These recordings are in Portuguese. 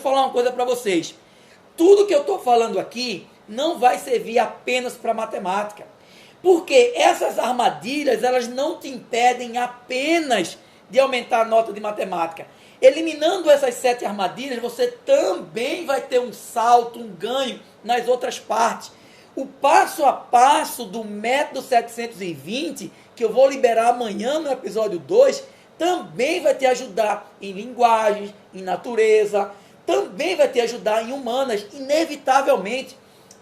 falar uma coisa para vocês. Tudo que eu estou falando aqui não vai servir apenas para matemática. Porque essas armadilhas, elas não te impedem apenas de aumentar a nota de matemática. Eliminando essas 7 armadilhas, você também vai ter um salto, um ganho nas outras partes. O passo a passo do método 720, que eu vou liberar amanhã no episódio 2, também vai te ajudar em linguagens, em natureza, também vai te ajudar em humanas. Inevitavelmente,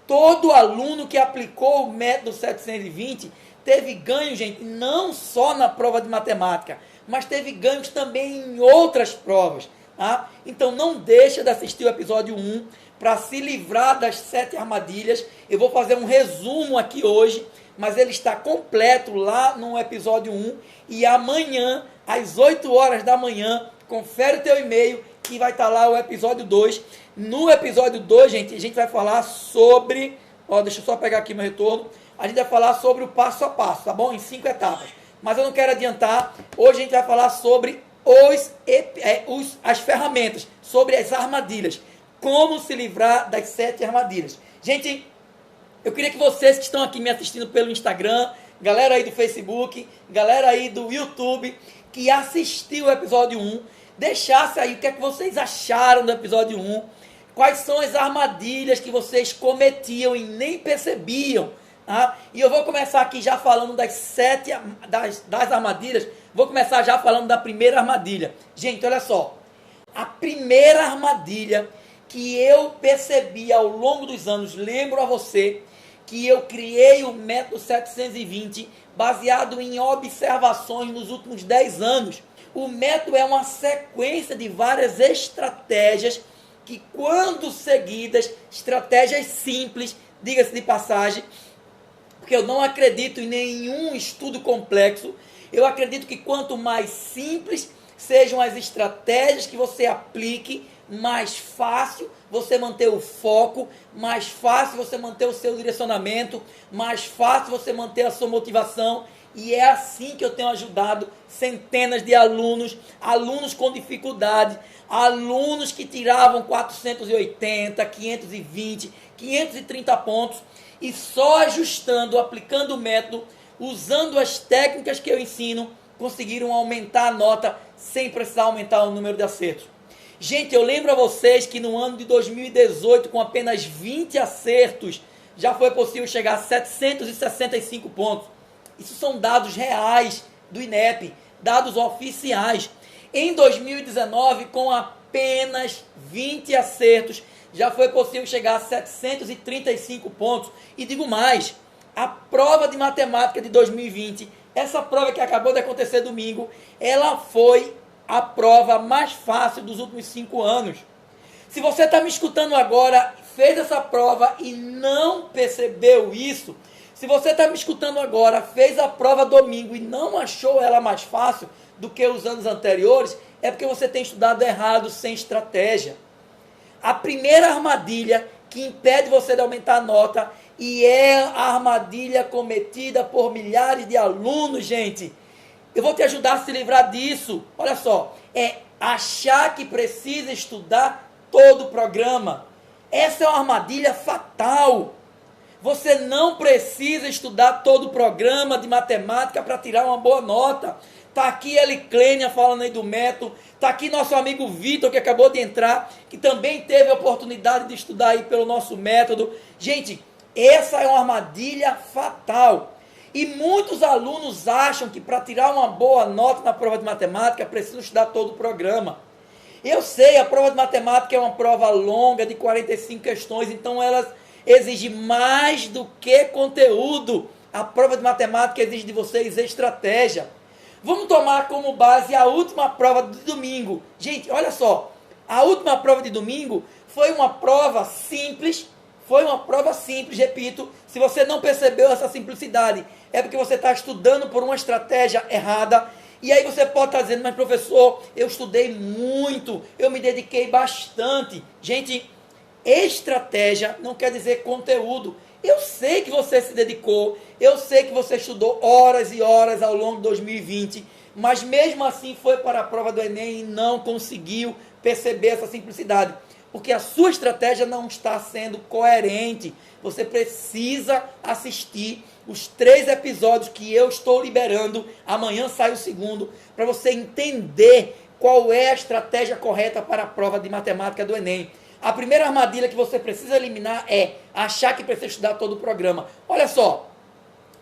todo aluno que aplicou o método 720 teve ganho, gente, não só na prova de matemática, mas teve ganhos também em outras provas. Tá? Então não deixa de assistir o episódio 1 para se livrar das 7 armadilhas. Eu vou fazer um resumo aqui hoje, mas ele está completo lá no episódio 1. E amanhã, às 8 horas da manhã, confere o teu e-mail que vai estar lá o episódio 2. No episódio 2, gente, a gente vai falar sobre... deixa eu só pegar aqui meu retorno. A gente vai falar sobre o passo a passo, tá bom? Em 5 etapas. Mas eu não quero adiantar. Hoje a gente vai falar sobre as ferramentas, sobre as armadilhas. Como se livrar das 7 armadilhas. Gente, eu queria que vocês que estão aqui me assistindo pelo Instagram, galera aí do Facebook, galera aí do YouTube, que assistiu o episódio 1, deixasse aí o que é que vocês acharam do episódio 1, quais são as armadilhas que vocês cometiam e nem percebiam. Tá? E eu vou começar aqui já falando das 7 das armadilhas. Vou começar já falando da primeira armadilha. Gente, olha só. A primeira armadilha que eu percebi ao longo dos anos, lembro a você que eu criei o método 720 baseado em observações nos últimos 10 anos. O método é uma sequência de várias estratégias que, quando seguidas, estratégias simples, diga-se de passagem, porque eu não acredito em nenhum estudo complexo. Eu acredito que quanto mais simples sejam as estratégias que você aplique, mais fácil você manter o foco, mais fácil você manter o seu direcionamento, mais fácil você manter a sua motivação. E é assim que eu tenho ajudado centenas de alunos, alunos com dificuldade, alunos que tiravam 480, 520, 530 pontos, e só ajustando, aplicando o método, usando as técnicas que eu ensino, conseguiram aumentar a nota sem precisar aumentar o número de acertos. Gente, eu lembro a vocês que no ano de 2018, com apenas 20 acertos, já foi possível chegar a 765 pontos. Isso são dados reais do INEP, dados oficiais. Em 2019, com apenas 20 acertos, já foi possível chegar a 735 pontos. E digo mais, a prova de matemática de 2020, essa prova que acabou de acontecer domingo, ela foi a prova mais fácil dos últimos 5 anos. Se você está me escutando agora, fez essa prova e não percebeu isso, se você está me escutando agora, fez a prova domingo e não achou ela mais fácil do que os anos anteriores, é porque você tem estudado errado, sem estratégia. A primeira armadilha que impede você de aumentar a nota, e é a armadilha cometida por milhares de alunos, gente. Eu vou te ajudar a se livrar disso. Olha só, é achar que precisa estudar todo o programa. Essa é uma armadilha fatal. Você não precisa estudar todo o programa de matemática para tirar uma boa nota. Está aqui a Eliclênia falando aí do método. Está aqui nosso amigo Vitor, que acabou de entrar, que também teve a oportunidade de estudar aí pelo nosso método. Gente, essa é uma armadilha fatal. E muitos alunos acham que para tirar uma boa nota na prova de matemática, precisam estudar todo o programa. Eu sei, a prova de matemática é uma prova longa, de 45 questões, então elas exigem mais do que conteúdo. A prova de matemática exige de vocês estratégia. Vamos tomar como base a última prova de domingo. Gente, olha só, a última prova de domingo foi uma prova simples, repito. Se você não percebeu essa simplicidade, é porque você está estudando por uma estratégia errada. E aí você pode estar dizendo, mas professor, eu estudei muito, eu me dediquei bastante. Gente, estratégia não quer dizer conteúdo. Eu sei que você se dedicou, eu sei que você estudou horas e horas ao longo de 2020, mas mesmo assim foi para a prova do Enem e não conseguiu perceber essa simplicidade. porque a sua estratégia não está sendo coerente. Você precisa assistir os 3 episódios que eu estou liberando. Amanhã sai o segundo, para você entender qual é a estratégia correta para a prova de matemática do Enem. A primeira armadilha que você precisa eliminar é achar que precisa estudar todo o programa. Olha só,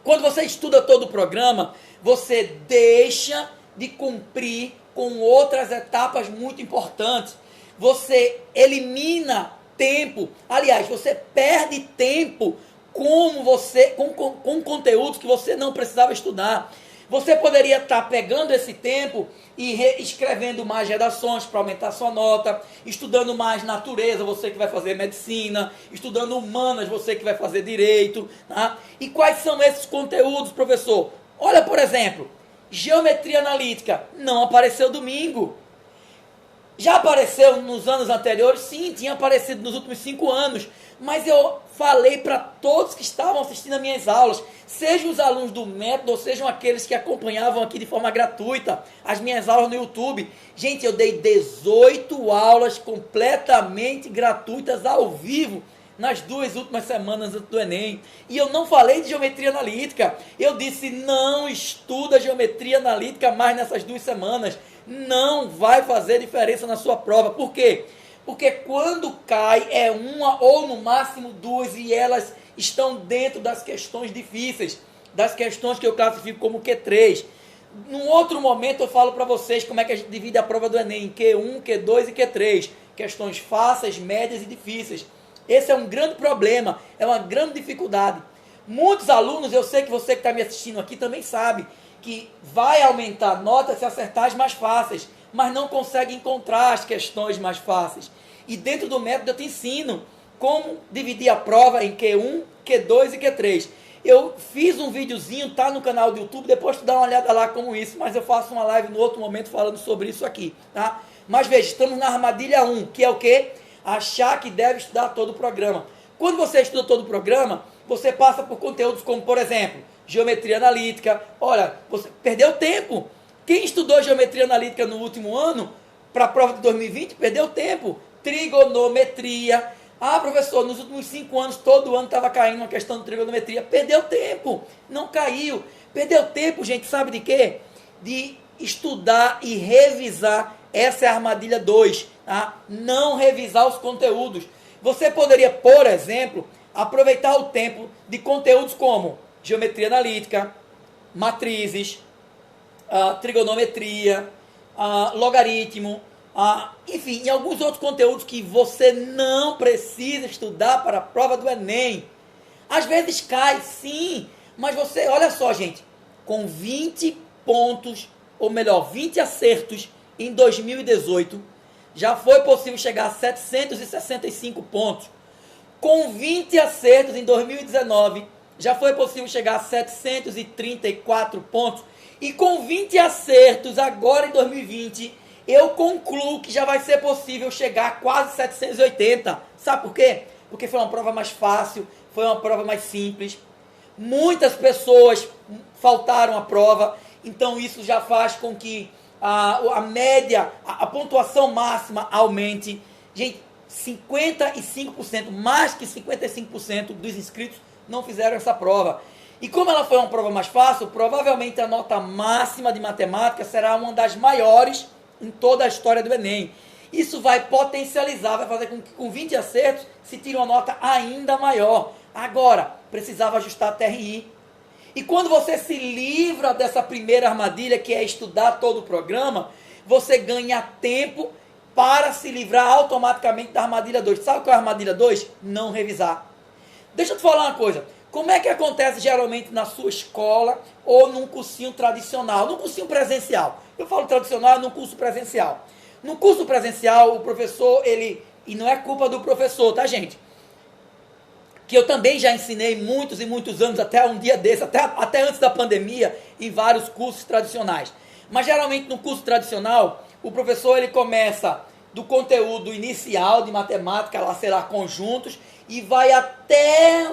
quando você estuda todo o programa, você deixa de cumprir com outras etapas muito importantes. Você elimina tempo. Aliás, você perde tempo com conteúdos que você não precisava estudar. Você poderia estar pegando esse tempo e escrevendo mais redações para aumentar sua nota, estudando mais natureza, você que vai fazer medicina, estudando humanas, você que vai fazer direito. Tá? E quais são esses conteúdos, professor? Olha, por exemplo, geometria analítica não apareceu domingo. Já apareceu nos anos anteriores? Sim, tinha aparecido nos últimos 5 anos. Mas eu falei para todos que estavam assistindo as minhas aulas, sejam os alunos do método, ou sejam aqueles que acompanhavam aqui de forma gratuita as minhas aulas no YouTube. Gente, eu dei 18 aulas completamente gratuitas ao vivo nas 2 últimas semanas do Enem. E eu não falei de geometria analítica. Eu disse, não estuda geometria analítica mais nessas 2 semanas. Não vai fazer diferença na sua prova. Por quê? Porque quando cai é uma ou no máximo 2 e elas estão dentro das questões difíceis, das questões que eu classifico como Q3. Num outro momento eu falo para vocês como é que a gente divide a prova do Enem em Q1, Q2 e Q3. Questões fáceis, médias e difíceis. Esse é um grande problema, é uma grande dificuldade. Muitos alunos, eu sei que você que está me assistindo aqui também sabe, que vai aumentar a nota se acertar as mais fáceis, mas não consegue encontrar as questões mais fáceis. E dentro do método eu te ensino como dividir a prova em Q1, Q2 e Q3. Eu fiz um videozinho, tá no canal do YouTube, depois tu dá uma olhada lá como isso, mas eu faço uma live no outro momento falando sobre isso aqui, tá? Mas veja, estamos na armadilha 1, que é o quê? Achar que deve estudar todo o programa. Quando você estuda todo o programa, você passa por conteúdos como, por exemplo, geometria analítica. Olha, você perdeu tempo. Quem estudou geometria analítica no último ano, para a prova de 2020, perdeu tempo. Trigonometria. Ah, professor, nos últimos 5 anos, todo ano estava caindo uma questão de trigonometria. Perdeu tempo. Não caiu. Perdeu tempo, gente, sabe de quê? De estudar e revisar. Essa é a armadilha 2. Tá? Não revisar os conteúdos. Você poderia, por exemplo, aproveitar o tempo de conteúdos como geometria analítica, matrizes, trigonometria, logaritmo, enfim, e alguns outros conteúdos que você não precisa estudar para a prova do Enem. Às vezes cai, sim, mas você, olha só, gente, com 20 pontos, ou melhor, 20 acertos em 2018, já foi possível chegar a 765 pontos. Com 20 acertos em 2019, já foi possível chegar a 734 pontos. E com 20 acertos agora em 2020, eu concluo que já vai ser possível chegar a quase 780. Sabe por quê? Porque foi uma prova mais fácil, foi uma prova mais simples. Muitas pessoas faltaram a prova, então isso já faz com que a média, a pontuação máxima aumente. Gente, 55%, mais que 55% dos inscritos não fizeram essa prova. E como ela foi uma prova mais fácil, provavelmente a nota máxima de matemática será uma das maiores em toda a história do Enem. Isso vai potencializar, vai fazer com que com 20 acertos se tire uma nota ainda maior. Agora, precisava ajustar a TRI. E quando você se livra dessa primeira armadilha, que é estudar todo o programa, você ganha tempo para se livrar automaticamente da armadilha 2. Sabe qual é a armadilha 2? Não revisar. Deixa eu te falar uma coisa. Como é que acontece geralmente na sua escola ou num cursinho tradicional, num cursinho presencial? Eu falo tradicional, num curso presencial. No curso presencial, o professor, e não é culpa do professor, tá, gente? Que eu também já ensinei muitos e muitos anos, até um dia desse, até antes da pandemia, em vários cursos tradicionais. Mas geralmente no curso tradicional, o professor ele começa do conteúdo inicial de matemática, lá será conjuntos, e vai até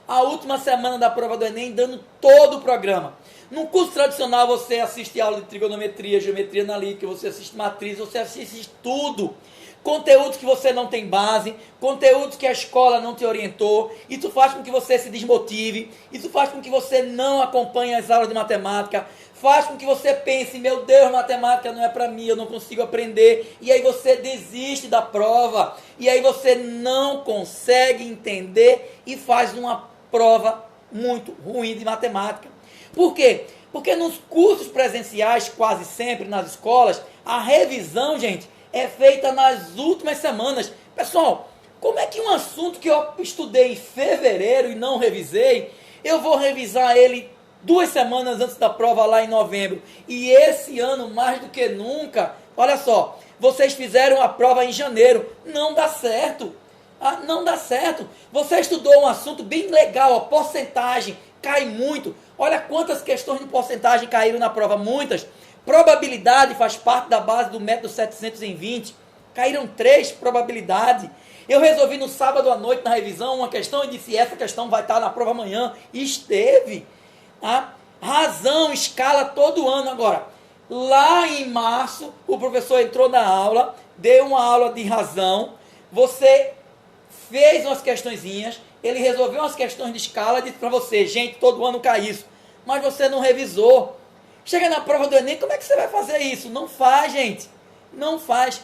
a última semana da prova do Enem, dando todo o programa. No curso tradicional, você assiste aula de trigonometria, geometria analítica, você assiste matriz, você assiste tudo. conteúdos que você não tem base, conteúdos que a escola não te orientou, isso faz com que você se desmotive, isso faz com que você não acompanhe as aulas de matemática, faz com que você pense, meu Deus, matemática não é para mim, eu não consigo aprender, e aí você desiste da prova, e aí você não consegue entender e faz uma prova muito ruim de matemática. Por quê? Porque nos cursos presenciais, quase sempre nas escolas, a revisão, gente, é feita nas últimas semanas. Pessoal, como é que um assunto que eu estudei em fevereiro e não revisei, eu vou revisar ele 2 semanas antes da prova lá em novembro? E esse ano, mais do que nunca, olha só, vocês fizeram a prova em janeiro, não dá certo. Não dá certo. Você estudou um assunto bem legal, a porcentagem cai muito. Olha quantas questões de porcentagem caíram na prova, muitas. Probabilidade faz parte da base do método 720. Caíram 3 probabilidade. Eu resolvi no sábado à noite na revisão uma questão e disse, essa questão vai estar na prova amanhã. E esteve. Razão, escala todo ano. Agora, lá em março, o professor entrou na aula, deu uma aula de razão, você fez umas questõezinhas, ele resolveu umas questões de escala, disse para você, gente, todo ano cai isso, mas você não revisou. Chega na prova do Enem, como é que você vai fazer isso? Não faz, gente, não faz.